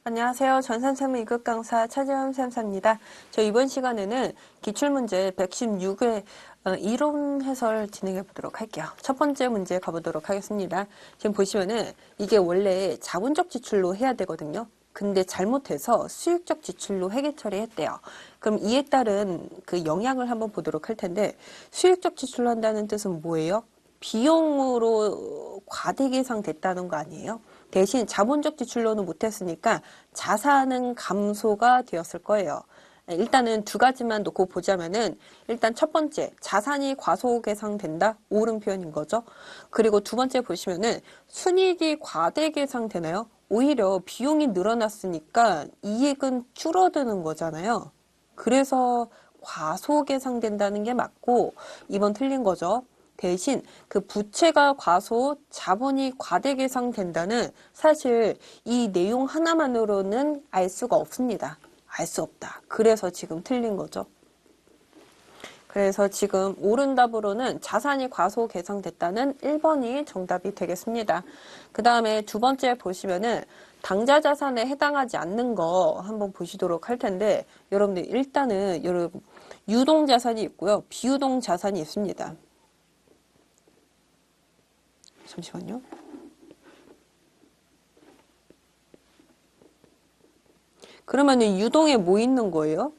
안녕하세요. 전산세무 2급 강사 차재현 쌤사입니다. 저 이번 시간에는 기출문제 116회 이론 해설 진행해 보도록 할게요. 첫 번째 문제 가보도록 하겠습니다. 지금 보시면은 이게 원래 자본적 지출로 해야 되거든요. 근데 잘못해서 수익적 지출로 회계 처리했대요. 그럼 이에 따른 그 영향을 한번 보도록 할 텐데, 수익적 지출로 한다는 뜻은 뭐예요? 비용으로 과대계상됐다는 거 아니에요? 대신 자본적 지출로는 못했으니까 자산은 감소가 되었을 거예요. 일단은 두 가지만 놓고 보자면은, 일단 첫 번째, 자산이 과소계상된다? 옳은 표현인 거죠. 그리고 두 번째 보시면은 순이익이 과대계상되나요? 오히려 비용이 늘어났으니까 이익은 줄어드는 거잖아요. 그래서 과소계상된다는 게 맞고, 이번 틀린 거죠. 대신 그 부채가 과소, 자본이 과대계상된다는 사실 이 내용 하나만으로는 알 수가 없습니다. 알 수 없다. 그래서 지금 틀린 거죠. 그래서 지금 옳은 답으로는 자산이 과소계상됐다는 1번이 정답이 되겠습니다. 그 다음에 두 번째 보시면은 당좌 자산에 해당하지 않는 거 한번 보시도록 할 텐데, 여러분들 일단은 여러분 유동 자산이 있고요. 비유동 자산이 있습니다. 잠시만요. 그러면은 유동에 뭐 있는 거예요?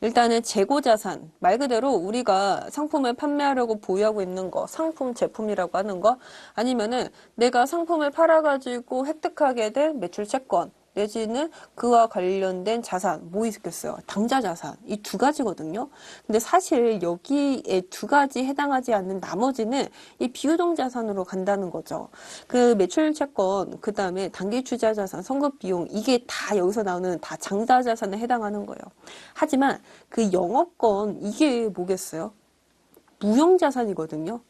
일단은 재고자산, 말 그대로 우리가 상품을 판매하려고 보유하고 있는 거, 상품, 제품이라고 하는 거, 아니면은 내가 상품을 팔아가지고 획득하게 된 매출 채권, 내지는 그와 관련된 자산, 뭐 있겠어요? 당좌 자산. 이 두 가지거든요. 근데 사실 여기에 두 가지 해당하지 않는 나머지는 이 비유동 자산으로 간다는 거죠. 그 매출 채권, 그 다음에 단기 투자 자산, 선급 비용, 이게 다 여기서 나오는 다 장자 자산에 해당하는 거예요. 하지만 그 영업권, 이게 뭐겠어요? 무형 자산이거든요.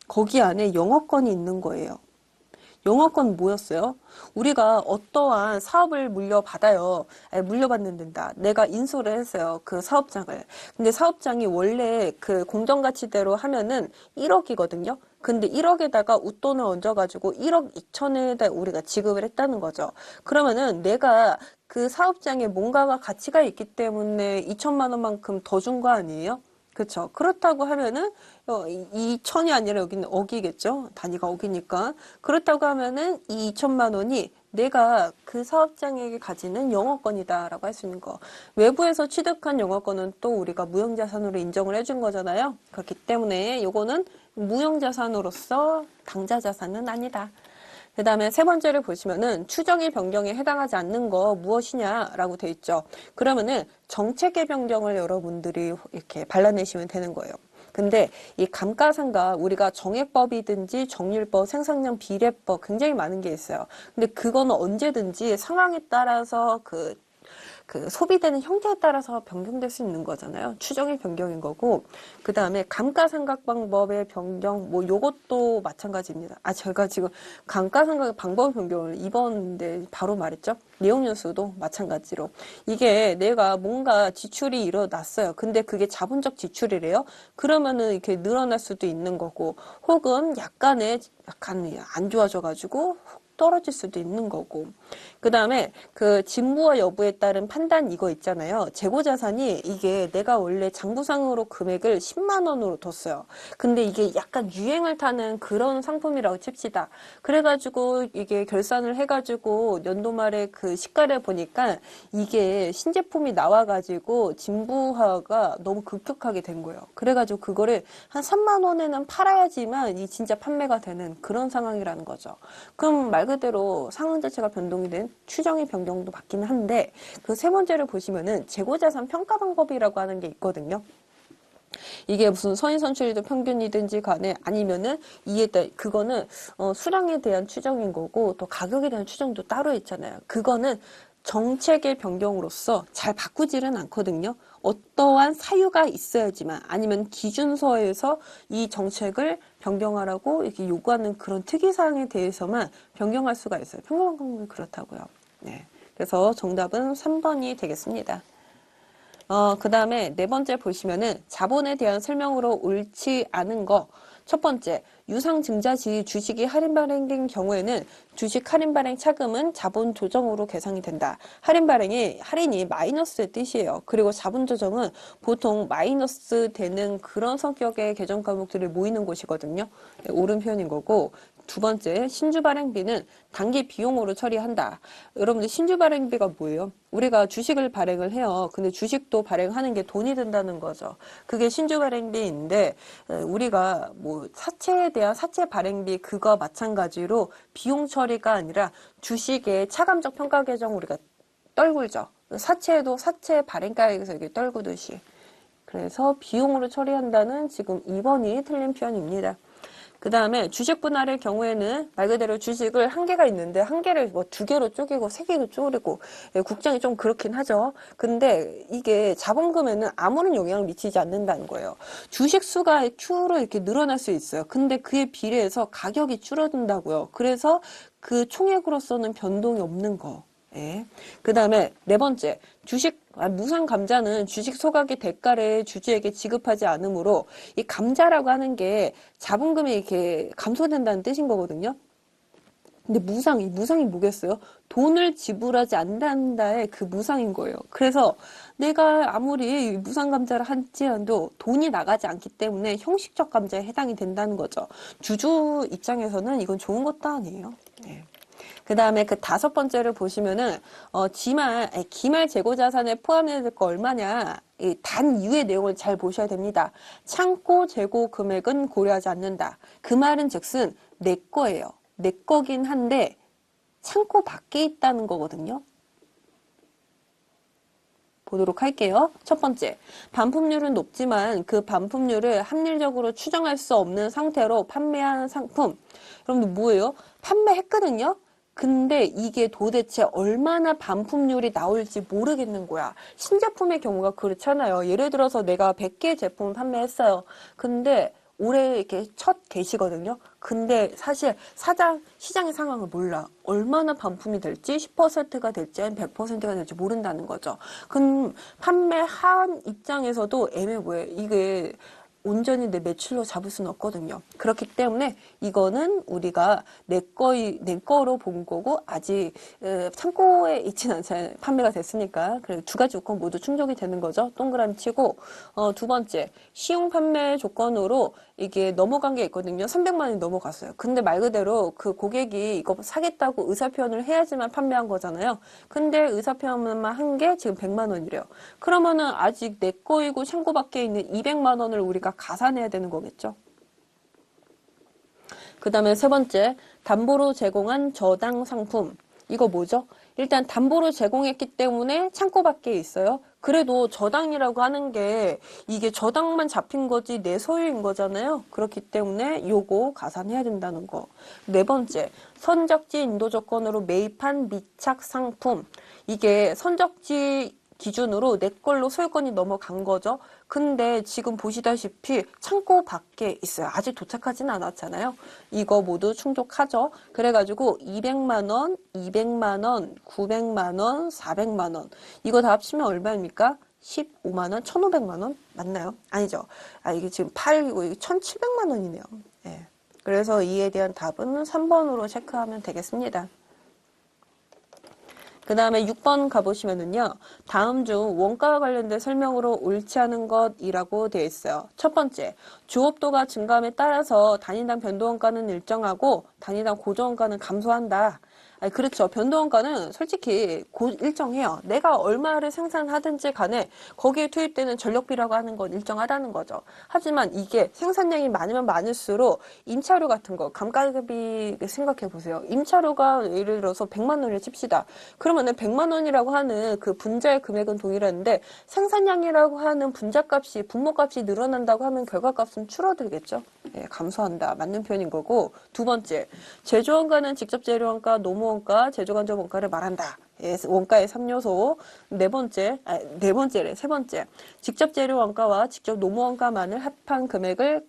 거기 안에 영업권이 있는 거예요. 영업권 뭐였어요? 우리가 어떠한 사업을 물려받아요. 물려받는 된다. 내가 인수를 했어요. 그 사업장을. 근데 사업장이 원래 그 공정가치대로 하면은 1억이거든요. 근데 1억에다가 웃돈을 얹어가지고 1억 2천에다 우리가 지급을 했다는 거죠. 그러면은 내가 그 사업장에 뭔가가 가치가 있기 때문에 2천만 원만큼 더 준 거 아니에요? 그렇죠. 그렇다고 하면은 2천이 아니라 여기는 억이겠죠. 단위가 억이니까. 그렇다고 하면은 이 2천만 원이 내가 그 사업장에게 가지는 영업권이다라고 할 수 있는 거. 외부에서 취득한 영업권은 또 우리가 무형자산으로 인정을 해준 거잖아요. 그렇기 때문에 요거는 무형자산으로서 당좌자산은 아니다. 그 다음에 세 번째를 보시면은 추정의 변경에 해당하지 않는 거 무엇이냐라고 돼 있죠. 그러면은 정책의 변경을 여러분들이 이렇게 발라내시면 되는 거예요. 근데 이 감가상각 우리가 정액법이든지 정률법, 생산량 비례법 굉장히 많은 게 있어요. 근데 그거는 언제든지 상황에 따라서 그 소비되는 형태에 따라서 변경될 수 있는 거잖아요. 추정의 변경인 거고, 그 다음에 감가상각 방법의 변경, 뭐 요것도 마찬가지입니다. 제가 지금 감가상각 방법 변경을 이번에 바로 말했죠. 내용연수도 마찬가지로 이게 내가 뭔가 지출이 일어났어요. 근데 그게 자본적 지출이래요. 그러면은 이렇게 늘어날 수도 있는 거고, 혹은 약간 안 좋아져가지고 떨어질 수도 있는 거고. 그 다음에 그 진부와 여부에 따른 판단 이거 있잖아요. 재고자산이 이게 내가 원래 장부상으로 금액을 10만 원으로 뒀어요. 근데 이게 약간 유행을 타는 그런 상품이라고 칩시다. 그래가지고 이게 결산을 해가지고 연도 말에 그 시가를 보니까 이게 신제품이 나와가지고 진부화가 너무 급격하게 된 거예요. 그래가지고 그거를 한 3만 원에는 팔아야지만 이 진짜 판매가 되는 그런 상황이라는 거죠. 그럼 말 그대로 상황 자체가 변동이 된 추정의 변경도 맞기는 한데, 그 세 번째를 보시면은 재고자산 평가 방법이라고 하는 게 있거든요. 이게 무슨 선인선출이든 평균이든지 간에 아니면은 이에 따라 그거는 수량에 대한 추정인 거고, 또 가격에 대한 추정도 따로 있잖아요. 그거는 정책의 변경으로서 잘 바꾸지는 않거든요. 어떠한 사유가 있어야지만, 아니면 기준서에서 이 정책을 변경하라고 이렇게 요구하는 그런 특이사항에 대해서만 변경할 수가 있어요. 평균 방법이 그렇다고요. 네. 그래서 정답은 3번이 되겠습니다. 그 다음에 네 번째 보시면은 자본에 대한 설명으로 옳지 않은 거. 첫 번째, 유상증자 시 주식이 할인 발행된 경우에는 주식 할인 발행 차금은 자본 조정으로 계산이 된다. 할인이 마이너스의 뜻이에요. 그리고 자본 조정은 보통 마이너스 되는 그런 성격의 계정 과목들이 모이는 곳이거든요. 네, 옳은 표현인 거고. 두 번째, 신주 발행비는 단기 비용으로 처리한다. 여러분들 신주 발행비가 뭐예요? 우리가 주식을 발행을 해요. 근데 주식도 발행하는 게 돈이 든다는 거죠. 그게 신주 발행비인데 우리가 뭐 사채에 대한 사채 발행비 그거 마찬가지로 비용 처리가 아니라 주식의 차감적 평가 계정 우리가 떨굴죠. 사채도 사채 발행가액에서 이렇게 떨구듯이. 그래서 비용으로 처리한다는 지금 2번이 틀린 표현입니다. 그 다음에 주식 분할의 경우에는 말 그대로 주식을 한 개가 있는데 한 개를 뭐 두 개로 쪼개고 세 개로 쪼개고 국장이 좀 그렇긴 하죠. 근데 이게 자본금에는 아무런 영향을 미치지 않는다는 거예요. 주식 수가 Q로 이렇게 늘어날 수 있어요. 근데 그에 비례해서 가격이 줄어든다고요. 그래서 그 총액으로서는 변동이 없는 거. 예. 그 다음에 네 번째, 무상 감자는 주식 소각의 대가를 주주에게 지급하지 않으므로 이 감자라고 하는 게 자본금이 이렇게 감소된다는 뜻인 거거든요. 근데 이 무상이 뭐겠어요? 돈을 지불하지 않는다의 그 무상인 거예요. 그래서 내가 아무리 무상 감자를 할지라도 돈이 나가지 않기 때문에 형식적 감자에 해당이 된다는 거죠. 주주 입장에서는 이건 좋은 것도 아니에요. 네. 그 다음에 그 다섯 번째를 보시면은, 기말 재고 자산에 포함해야 될 거 얼마냐. 이 단 이유의 내용을 잘 보셔야 됩니다. 창고 재고 금액은 고려하지 않는다. 그 말은 즉슨 내 거예요. 내 거긴 한데, 창고 밖에 있다는 거거든요. 보도록 할게요. 첫 번째, 반품률은 높지만 그 반품률을 합리적으로 추정할 수 없는 상태로 판매한 상품. 여러분들 뭐예요? 판매했거든요? 근데 이게 도대체 얼마나 반품률이 나올지 모르겠는 거야. 신제품의 경우가 그렇잖아요. 예를 들어서 내가 100개 제품을 판매했어요. 근데 올해 이렇게 첫 개시거든요. 근데 사실 시장의 상황을 몰라. 얼마나 반품이 될지 10%가 될지 100%가 될지 모른다는 거죠. 그럼 판매한 입장에서도 애매모호해. 이게 온전히 내 매출로 잡을 수는 없거든요. 그렇기 때문에 이거는 우리가 내 거로 본 거고 아직 창고에 있지는 않잖아요. 판매가 됐으니까. 그래서 두 가지 조건 모두 충족이 되는 거죠. 동그라미 치고 두 번째 시용 판매 조건으로 이게 넘어간 게 있거든요. 300만 원이 넘어갔어요. 근데 말 그대로 그 고객이 이거 사겠다고 의사표현을 해야지만 판매한 거잖아요. 근데 의사표현만 한 게 지금 100만 원이래요. 그러면은 아직 내 거이고 창고 밖에 있는 200만 원을 우리가 가산해야 되는 거겠죠. 그 다음에 세 번째, 담보로 제공한 저당 상품. 이거 뭐죠? 일단 담보로 제공했기 때문에 창고 밖에 있어요. 그래도 저당이라고 하는 게 이게 저당만 잡힌 거지 내 소유인 거잖아요. 그렇기 때문에 요거 가산해야 된다는 거. 네 번째, 선적지 인도 조건으로 매입한 미착 상품. 이게 선적지 기준으로 내 걸로 소유권이 넘어간 거죠. 근데 지금 보시다시피 창고 밖에 있어요. 아직 도착하진 않았잖아요. 이거 모두 충족하죠. 그래가지고 200만 원, 200만 원, 900만 원, 400만 원. 이거 다 합치면 얼마입니까? 15만 원, 1,500만 원? 맞나요? 아니죠. 이게 지금 8이고 이게 1,700만 원이네요. 예. 그래서 이에 대한 답은 3번으로 체크하면 되겠습니다. 그 다음에 6번 가보시면은요, 다음 중 원가와 관련된 설명으로 옳지 않은 것이라고 되어 있어요. 첫 번째, 주업도가 증가함에 따라서 단위당 변동원가는 일정하고 단위당 고정원가는 감소한다. 그렇죠. 변동원가는 솔직히 일정해요. 내가 얼마를 생산하든지 간에 거기에 투입되는 전력비라고 하는 건 일정하다는 거죠. 하지만 이게 생산량이 많으면 많을수록 임차료 같은 거, 감가비 생각해 보세요. 임차료가 예를 들어서 100만 원을 칩시다. 그러면은 100만 원이라고 하는 그 분자의 금액은 동일한데 생산량이라고 하는 분모값이 늘어난다고 하면 결과값은 줄어들겠죠. 네, 감소한다. 맞는 표현인 거고. 두 번째, 제조원가는 직접 재료원가, 노무원가, 제조간접 원가를 말한다. 예, 원가의 3요소. 세 번째. 직접 재료 원가와 직접 노무 원가만을 합한 금액을,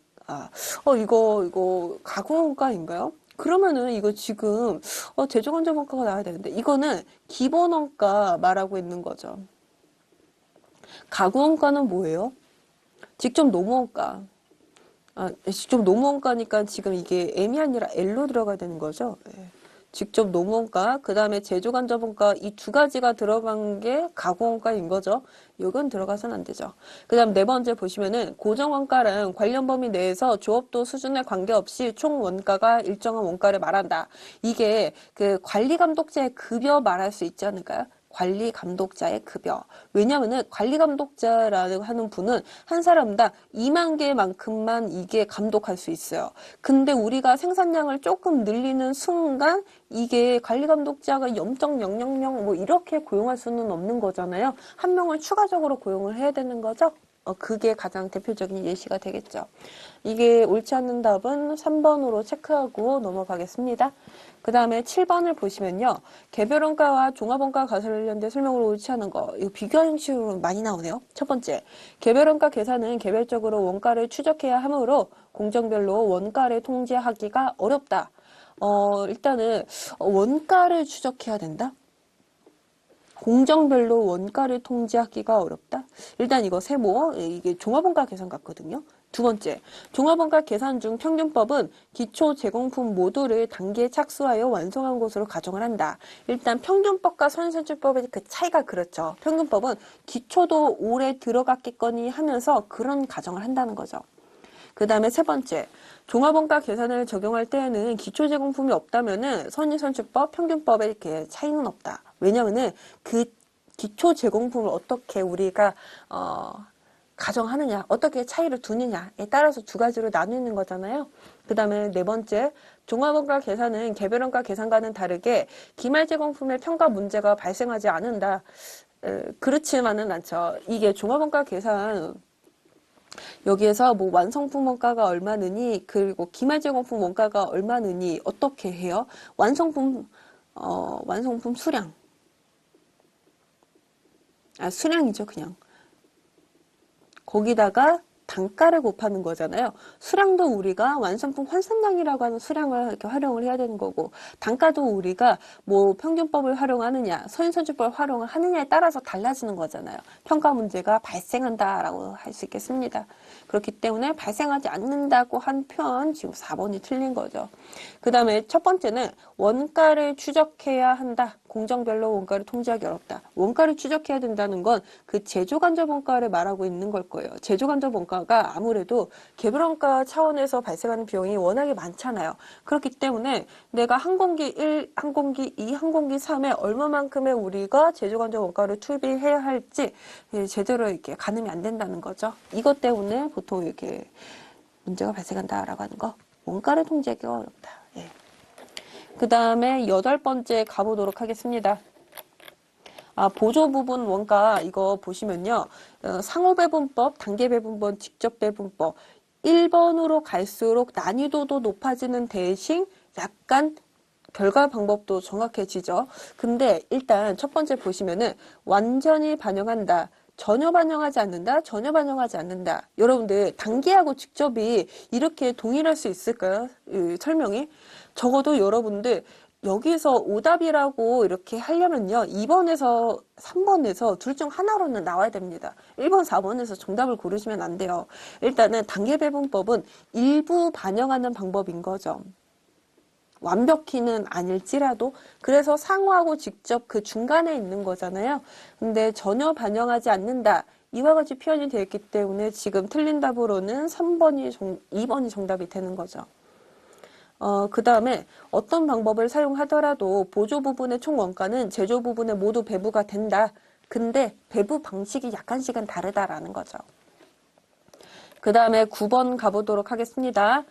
이거 가구 원가인가요? 그러면은 이거 지금, 제조간접 원가가 나와야 되는데, 이거는 기본 원가 말하고 있는 거죠. 가구 원가는 뭐예요? 직접 노무 원가. 직접 노무원가니까 지금 이게 M이 아니라 L로 들어가야 되는 거죠. 예. 직접 노무원가, 그 다음에 제조간접원가 이 두 가지가 들어간 게 가공원가인 거죠. 이건 들어가서는 안 되죠. 그 다음 네 번째 보시면은 고정원가는 관련 범위 내에서 조업도 수준에 관계없이 총 원가가 일정한 원가를 말한다. 이게 그 관리감독자의 급여 말할 수 있지 않을까요? 관리 감독자의 급여. 왜냐면은 관리 감독자라고 하는 분은 한 사람당 2만 개만큼만 이게 감독할 수 있어요. 근데 우리가 생산량을 조금 늘리는 순간 이게 관리 감독자가 0.000 뭐 이렇게 고용할 수는 없는 거잖아요. 한 명을 추가적으로 고용을 해야 되는 거죠. 그게 가장 대표적인 예시가 되겠죠. 이게 옳지 않는 답은 3번으로 체크하고 넘어가겠습니다. 그 다음에 7번을 보시면요. 개별원가와 종합원가 관련된 설명으로 옳지 않은 거. 이거 비교하는 식으로 많이 나오네요. 첫 번째, 개별원가 계산은 개별적으로 원가를 추적해야 하므로 공정별로 원가를 통제하기가 어렵다. 일단은 원가를 추적해야 된다. 공정별로 원가를 통제하기가 어렵다. 일단 이거 세모, 이게 종합원가 계산 같거든요. 두 번째, 종합원가 계산 중 평균법은 기초 제공품 모두를 단계에 착수하여 완성한 것으로 가정을 한다. 일단 평균법과 선진화법의 그 차이가 그렇죠. 평균법은 기초도 오래 들어갔겠거니 하면서 그런 가정을 한다는 거죠. 그 다음에 세 번째, 종합원가 계산을 적용할 때에는 기초 제공품이 없다면은 선진선출법, 평균법에 이렇게 차이는 없다. 왜냐면은 그 기초 제공품을 어떻게 우리가 가정하느냐, 어떻게 차이를 두느냐에 따라서 두 가지로 나누는 거잖아요. 그 다음에 네 번째, 종합원가 계산은 개별원가 계산과는 다르게 기말 제공품의 평가 문제가 발생하지 않는다. 그렇지만은 않죠. 이게 종합원가 계산 여기에서 뭐 완성품 원가가 얼마느니 그리고 기말 제공품 원가가 얼마느니 어떻게 해요? 완성품 수량. 수량이죠, 그냥. 거기다가 단가를 곱하는 거잖아요. 수량도 우리가 완성품 환산량이라고 하는 수량을 이렇게 활용을 해야 되는 거고, 단가도 우리가 뭐 평균법을 활용하느냐, 선진선출법을 활용을 하느냐에 따라서 달라지는 거잖아요. 평가 문제가 발생한다라고 할 수 있겠습니다. 그렇기 때문에 발생하지 않는다고 한 표현, 지금 4번이 틀린 거죠. 그 다음에 첫 번째는 원가를 추적해야 한다. 공정별로 원가를 통제하기 어렵다. 원가를 추적해야 된다는 건 그 제조간접 원가를 말하고 있는 걸 거예요. 제조간접 원가가 아무래도 개별원가 차원에서 발생하는 비용이 워낙에 많잖아요. 그렇기 때문에 내가 항공기 1, 항공기 2, 항공기 3에 얼마만큼의 우리가 제조간접 원가를 투입해야 할지 제대로 이렇게 가늠이 안 된다는 거죠. 이것 때문에 보통 이렇게 문제가 발생한다라고 하는 거. 원가를 통제하기가 어렵다. 예. 그 다음에 8번째 가보도록 하겠습니다. 보조 부분 원가 이거 보시면요. 상호 배분법, 단계 배분법, 직접 배분법 1번으로 갈수록 난이도도 높아지는 대신 약간 결과 방법도 정확해지죠. 근데 일단 첫 번째 보시면은 완전히 반영한다. 전혀 반영하지 않는다. 전혀 반영하지 않는다. 여러분들 단계하고 직접이 이렇게 동일할 수 있을까요? 설명이? 적어도 여러분들 여기서 오답이라고 이렇게 하려면요. 2번에서 3번에서 둘 중 하나로는 나와야 됩니다. 1번, 4번에서 정답을 고르시면 안 돼요. 일단은 단계 배분법은 일부 반영하는 방법인 거죠. 완벽히는 아닐지라도 그래서 상호하고 직접 그 중간에 있는 거잖아요. 근데 전혀 반영하지 않는다. 이와 같이 표현이 되어 있기 때문에 지금 틀린 답으로는 2번이 정답이 되는 거죠. 그 다음에 어떤 방법을 사용하더라도 보조 부분의 총 원가는 제조 부분에 모두 배부가 된다. 근데 배부 방식이 약간씩은 다르다라는 거죠. 그 다음에 9번 가보도록 하겠습니다.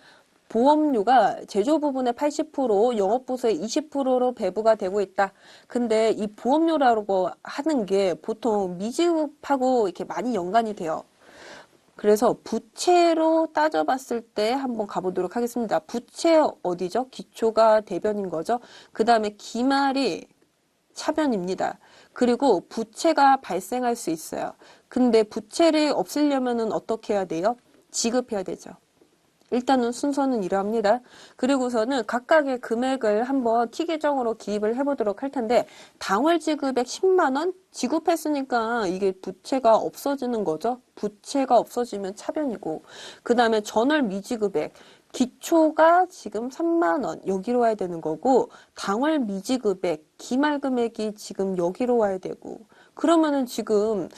보험료가 제조 부분의 80%, 영업부서의 20%로 배부가 되고 있다. 근데 이 보험료라고 하는 게 보통 미지급하고 이렇게 많이 연관이 돼요. 그래서 부채로 따져봤을 때 한번 가보도록 하겠습니다. 부채 어디죠? 기초가 대변인 거죠. 그 다음에 기말이 차변입니다. 그리고 부채가 발생할 수 있어요. 근데 부채를 없애려면 어떻게 해야 돼요? 지급해야 되죠. 일단은 순서는 이러합니다. 그리고서는 각각의 금액을 한번 T 계정으로 기입을 해보도록 할 텐데 당월 지급액 10만 원 지급했으니까 이게 부채가 없어지는 거죠. 부채가 없어지면 차변이고 그 다음에 전월 미지급액 기초가 지금 3만 원 여기로 와야 되는 거고 당월 미지급액 기말 금액이 지금 여기로 와야 되고 그러면은 지금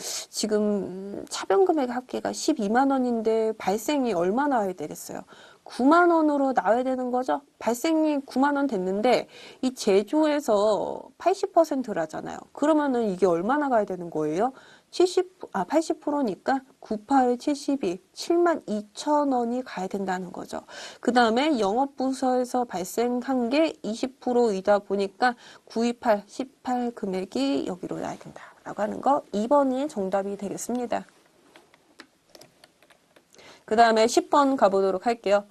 차변 금액 합계가 12만 원인데 발생이 얼마 나와야 되겠어요? 9만 원으로 나와야 되는 거죠? 발생이 9만 원 됐는데 이 제조에서 80%라잖아요. 그러면은 이게 얼마나 가야 되는 거예요? 80%니까 98, 72, 7만 2천 원이 가야 된다는 거죠. 그 다음에 영업부서에서 발생한 게 20%이다 보니까 928, 18 금액이 여기로 나야 된다라고 하는 거 2번이 정답이 되겠습니다. 그 다음에 10번 가보도록 할게요.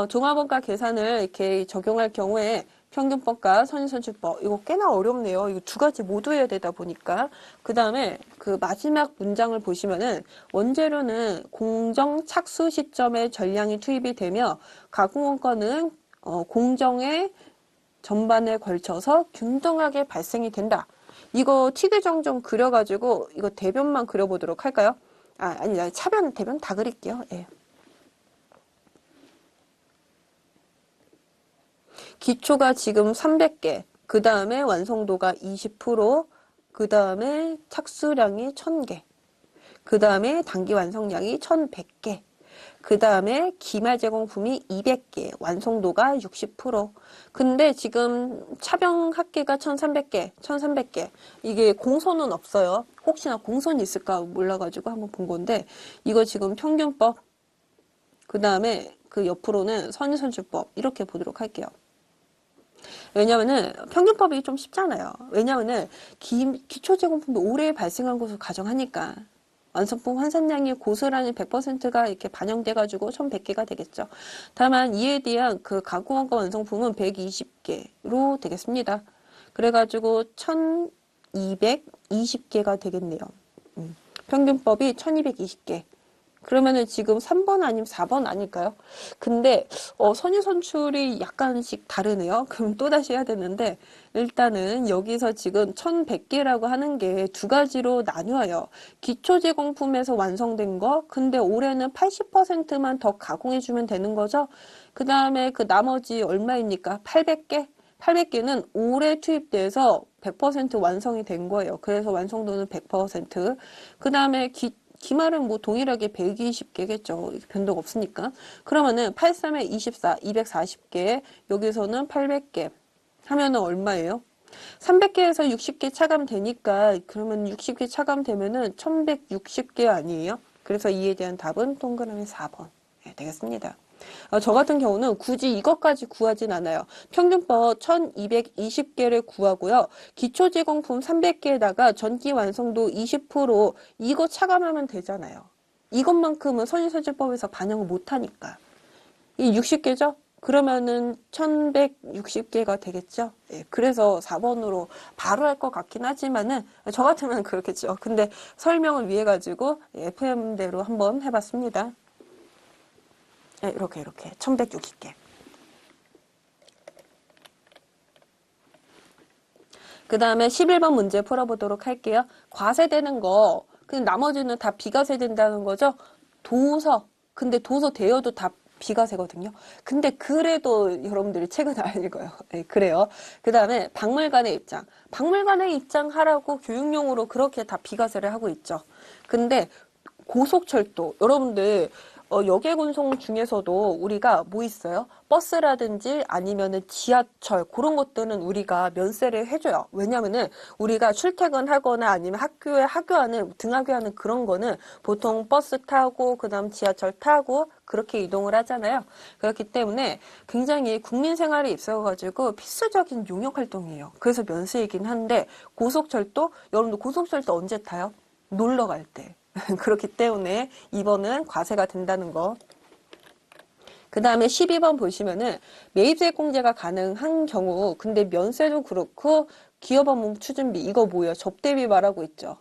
종합원가 계산을 이렇게 적용할 경우에 평균법과 선인선출법 이거 꽤나 어렵네요. 이거 두 가지 모두 해야 되다 보니까 그 다음에 그 마지막 문장을 보시면은 원재료는 공정 착수 시점에 전량이 투입이 되며 가공원가는 공정의 전반에 걸쳐서 균등하게 발생이 된다. 이거 T계정 좀 그려가지고 이거 대변만 그려보도록 할까요? 아니 차변 대변 다 그릴게요. 예. 기초가 지금 300개, 그 다음에 완성도가 20%, 그 다음에 착수량이 1000개, 그 다음에 단기 완성량이 1100개, 그 다음에 기말 제공품이 200개, 완성도가 60%. 근데 지금 차병 합계가 1300개, 1300개. 이게 공소는 없어요. 혹시나 공소는 있을까 몰라가지고 한번 본 건데, 이거 지금 평균법, 그 다음에 그 옆으로는 선의선출법, 이렇게 보도록 할게요. 왜냐면은 평균법이 좀 쉽잖아요. 왜냐면은 기초 제공품도 올해 발생한 것으로 가정하니까 완성품 환산량이 고스란히 100%가 이렇게 반영돼가지고 1100개가 되겠죠. 다만 이에 대한 그 가공원가 완성품은 120개로 되겠습니다. 그래가지고 1220개가 되겠네요. 평균법이 1220개. 그러면은 지금 3번 아니면 4번 아닐까요? 근데 선유선출이 약간씩 다르네요. 그럼 또다시 해야 되는데 일단은 여기서 지금 1100개라고 하는 게 두 가지로 나뉘어요. 기초제공품에서 완성된 거 근데 올해는 80%만 더 가공해주면 되는 거죠. 그 다음에 그 나머지 얼마입니까? 800개? 800개는 올해 투입돼서 100% 완성이 된 거예요. 그래서 완성도는 100%. 그 다음에 기말은 뭐 동일하게 120개겠죠. 변동 없으니까. 그러면은 83에 24, 240개, 여기서는 800개 하면은 얼마예요? 300개에서 60개 차감되니까 그러면 60개 차감되면은 1160개 아니에요? 그래서 이에 대한 답은 동그라미 4번 되겠습니다. 저 같은 경우는 굳이 이것까지 구하진 않아요. 평균법 1220개를 구하고요. 기초제공품 300개에다가 전기 완성도 20% 이거 차감하면 되잖아요. 이것만큼은 선의선출법에서 반영을 못하니까. 이 60개죠? 그러면은 1160개가 되겠죠? 예, 그래서 4번으로 바로 할 것 같긴 하지만은 저 같으면 그렇겠죠. 근데 설명을 위해 가지고 FM대로 한번 해봤습니다. 네, 이렇게 1160개. 그 다음에 11번 문제 풀어보도록 할게요. 과세되는 거 그냥 나머지는 다 비과세된다는 거죠. 도서 근데 도서 대여도 다 비과세거든요. 근데 그래도 여러분들이 책은 안 읽어요. 네, 그래요. 그 다음에 박물관의 입장. 박물관의 입장 하라고 교육용으로 그렇게 다 비과세를 하고 있죠. 근데 고속철도 여러분들 여객운송 중에서도 우리가 뭐 있어요? 버스라든지 아니면은 지하철 그런 것들은 우리가 면세를 해줘요. 왜냐면은 우리가 출퇴근하거나 아니면 학교에 하교하는 등하교하는 그런 거는 보통 버스 타고 그다음 지하철 타고 그렇게 이동을 하잖아요. 그렇기 때문에 굉장히 국민 생활에 있어가지고 필수적인 용역 활동이에요. 그래서 면세이긴 한데 고속철도 여러분들 고속철도 언제 타요? 놀러 갈 때. 그렇기 때문에 2번은 과세가 된다는 거. 그 다음에 12번 보시면은 매입세공제가 가능한 경우 근데 면세도 그렇고 기업업무 추진비 이거 뭐예요? 접대비 말하고 있죠.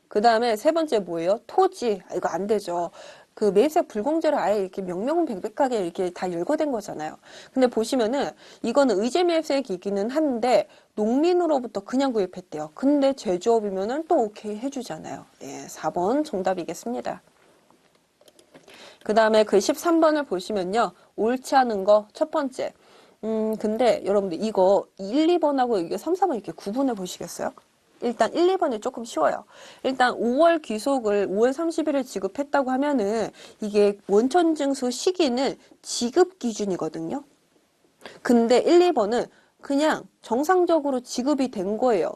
그 다음에 세 번째 뭐예요? 토지. 이거 안 되죠. 그 매입세 불공제를 아예 이렇게 명명백백하게 이렇게 다 열거된 거잖아요. 근데 보시면은 이거는 의제 매입세이기는 한데 농민으로부터 그냥 구입했대요. 근데 제조업이면은 또 오케이 해주잖아요. 예, 4번 정답이겠습니다. 그 다음에 그 13번을 보시면요. 옳지 않은 거 첫 번째. 근데 여러분들 이거 1, 2번하고 이게 3, 4번 이렇게 구분해 보시겠어요? 일단 1, 2번이 조금 쉬워요. 일단 5월 귀속을 5월 30일에 지급했다고 하면은 이게 원천징수 시기는 지급 기준이거든요. 근데 1, 2번은 그냥 정상적으로 지급이 된 거예요.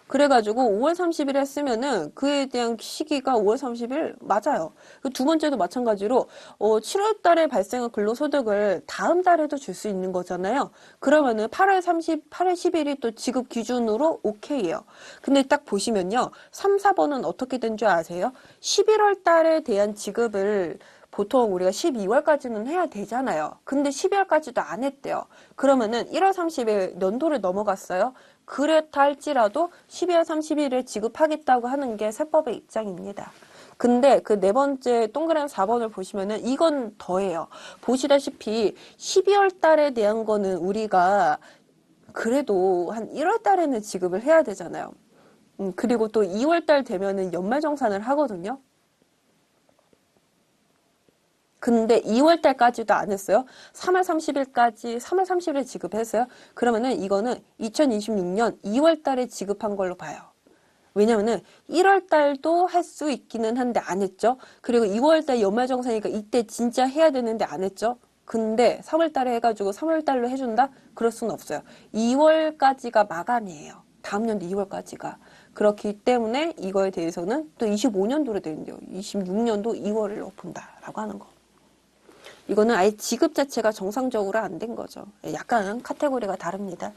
그래가지고 5월 30일 했으면은 그에 대한 시기가 5월 30일 맞아요. 두 번째도 마찬가지로 7월 달에 발생한 근로소득을 다음 달에도 줄 수 있는 거잖아요. 그러면은 8월 10일이 또 지급 기준으로 오케이예요. 근데 딱 보시면요. 3, 4번은 어떻게 된 줄 아세요? 11월 달에 대한 지급을 보통 우리가 12월까지는 해야 되잖아요. 근데 12월까지도 안 했대요. 그러면은 1월 30일 연도를 넘어갔어요. 그렇다 할지라도 12월 30일에 지급하겠다고 하는 게 세법의 입장입니다. 근데 그 네 번째 동그란 4번을 보시면은 이건 더해요. 보시다시피 12월 달에 대한 거는 우리가 그래도 한 1월 달에는 지급을 해야 되잖아요. 그리고 또 2월 달 되면은 연말정산을 하거든요. 근데 2월 달까지도 안 했어요. 3월 30일까지, 3월 30일 지급했어요. 그러면은 이거는 2026년 2월 달에 지급한 걸로 봐요. 왜냐면은 1월 달도 할 수 있기는 한데 안 했죠. 그리고 2월 달 연말정산이니까 이때 진짜 해야 되는데 안 했죠. 근데 3월 달에 해가지고 3월 달로 해준다? 그럴 수는 없어요. 2월까지가 마감이에요. 다음 연도 2월까지가. 그렇기 때문에 이거에 대해서는 또 25년도로 되는데요. 26년도 2월을 본다라고 하는 거. 이거는 아예 지급 자체가 정상적으로 안 된 거죠. 약간 카테고리가 다릅니다.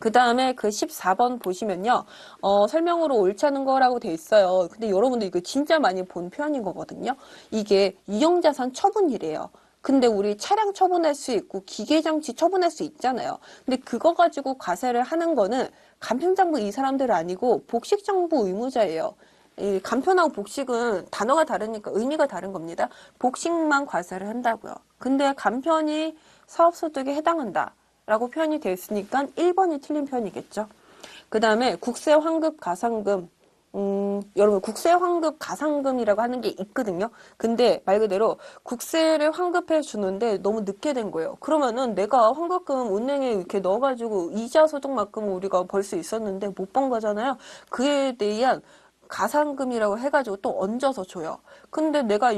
그 다음에 그 14번 보시면요. 설명으로 옳지 않은 거라고 돼 있어요. 근데 여러분들 이거 진짜 많이 본 표현인 거거든요. 이게 유형자산 처분이래요. 근데 우리 차량 처분할 수 있고 기계장치 처분할 수 있잖아요. 근데 그거 가지고 과세를 하는 거는 간편장부 이 사람들 아니고 복식장부 의무자예요. 이 간편하고 복식은 단어가 다르니까 의미가 다른 겁니다. 복식만 과세를 한다고요. 근데 간편이 사업소득에 해당한다. 라고 표현이 되어 있으니까 1번이 틀린 표현이겠죠. 그 다음에 국세환급 가상금. 여러분 국세환급 가상금이라고 하는 게 있거든요. 근데 말 그대로 국세를 환급해 주는데 너무 늦게 된 거예요. 그러면은 내가 환급금 은행에 이렇게 넣어가지고 이자 소득만큼 우리가 벌 수 있었는데 못 번 거잖아요. 그에 대한 가상금이라고 해가지고 또 얹어서 줘요. 근데 내가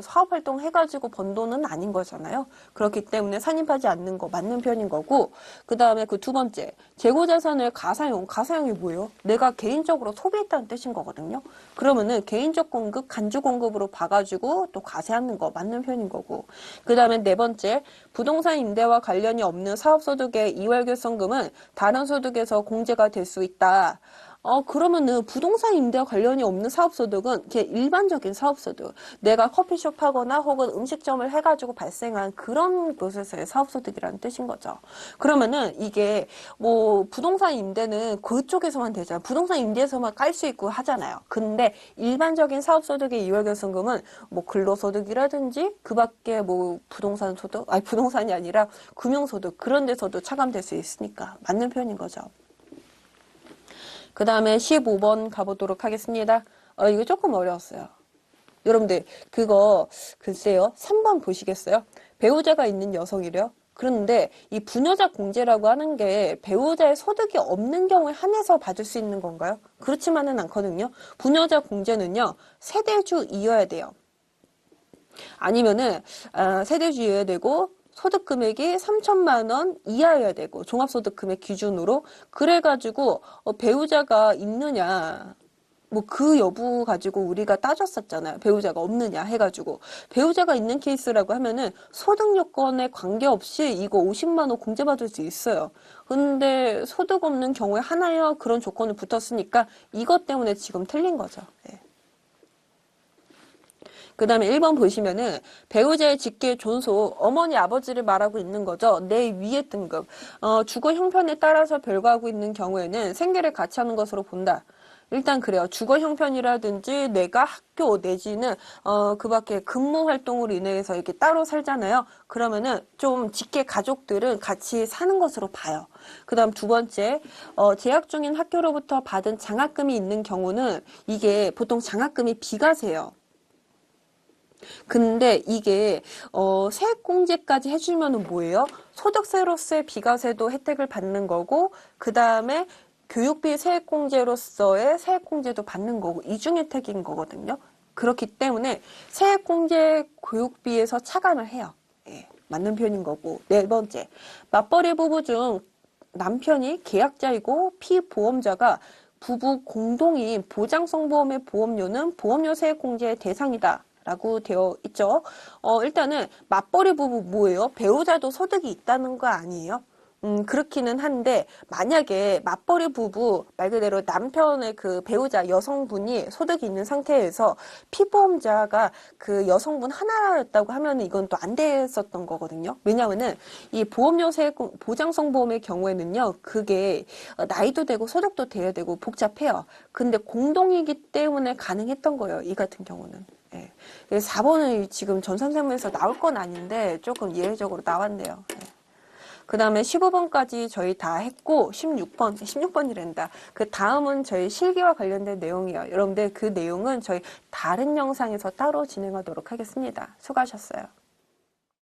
사업활동 해가지고 번 돈은 아닌 거잖아요. 그렇기 때문에 산입하지 않는 거 맞는 편인 거고, 그 다음에 그 두 번째, 재고자산을 가사용이 뭐예요? 내가 개인적으로 소비했다는 뜻인 거거든요. 그러면은 개인적 공급, 간주 공급으로 봐가지고 또 과세하는 거 맞는 편인 거고, 그 다음에 네 번째, 부동산 임대와 관련이 없는 사업소득의 이월결손금은 다른 소득에서 공제가 될 수 있다. 그러면은 부동산 임대와 관련이 없는 사업소득은 이게 일반적인 사업소득. 내가 커피숍 하거나 혹은 음식점을 해가지고 발생한 그런 곳에서의 사업소득이라는 뜻인 거죠. 그러면은 이게 뭐 부동산 임대는 그쪽에서만 되잖아요. 부동산 임대에서만 깔 수 있고 하잖아요. 근데 일반적인 사업소득의 이월결손금은 뭐 근로소득이라든지 그 밖에 뭐 부동산 소득, 아니 부동산이 아니라 금융소득 그런 데서도 차감될 수 있으니까 맞는 편인 거죠. 그 다음에 15번 가보도록 하겠습니다. 이거 조금 어려웠어요. 여러분들 그거 글쎄요. 3번 보시겠어요? 배우자가 있는 여성이래요. 그런데 이 부녀자 공제라고 하는 게 배우자의 소득이 없는 경우에 한해서 받을 수 있는 건가요? 그렇지만은 않거든요. 부녀자 공제는요. 세대주이어야 돼요. 아니면은 세대주이어야 되고 소득 금액이 3천만 원 이하여야 되고 종합소득 금액 기준으로 그래가지고 배우자가 있느냐 뭐 그 여부 가지고 우리가 따졌었잖아요. 배우자가 없느냐 해가지고 배우자가 있는 케이스라고 하면은 소득 요건에 관계없이 이거 50만 원 공제받을 수 있어요. 근데 소득 없는 경우에 하나여 그런 조건을 붙었으니까 이것 때문에 지금 틀린 거죠. 네. 그 다음에 1번 보시면은 배우자의 직계 존속, 어머니 아버지를 말하고 있는 거죠. 내 위의 등급. 주거 형편에 따라서 별거하고 있는 경우에는 생계를 같이 하는 것으로 본다. 일단 그래요. 주거 형편이라든지 내가 학교 내지는 그 밖에 근무 활동으로 인해서 이렇게 따로 살잖아요. 그러면은 좀 직계 가족들은 같이 사는 것으로 봐요. 그다음 두 번째, 재학 중인 학교로부터 받은 장학금이 있는 경우는 이게 보통 장학금이 비과세예요. 근데 이게 세액공제까지 해주면은 뭐예요? 소득세로서의 비과세도 혜택을 받는 거고 그 다음에 교육비 세액공제로서의 세액공제도 받는 거고 이중혜택인 거거든요. 그렇기 때문에 세액공제 교육비에서 차감을 해요. 예, 맞는 표현인 거고. 네 번째, 맞벌이 부부 중 남편이 계약자이고 피보험자가 부부 공동인 보장성보험의 보험료는 보험료 세액공제의 대상이다. 라고 되어 있죠. 일단은 맞벌이 부부 뭐예요? 배우자도 소득이 있다는 거 아니에요? 그렇기는 한데 만약에 맞벌이 부부 말 그대로 남편의 그 배우자 여성분이 소득이 있는 상태에서 피보험자가 그 여성분 하나였다고 하면 이건 또 안 됐었던 거거든요. 왜냐하면은 이 보험료세 보장성 보험의 경우에는요, 그게 나이도 되고 소득도 돼야 되고 복잡해요. 근데 공동이기 때문에 가능했던 거예요. 이 같은 경우는. 예. 4번은 지금 전산세무에서 나올 건 아닌데 조금 예외적으로 나왔네요. 예. 그 다음에 15번까지 저희 다 했고 16번이란다. 그 다음은 저희 실기와 관련된 내용이에요. 여러분들 그 내용은 저희 다른 영상에서 따로 진행하도록 하겠습니다. 수고하셨어요.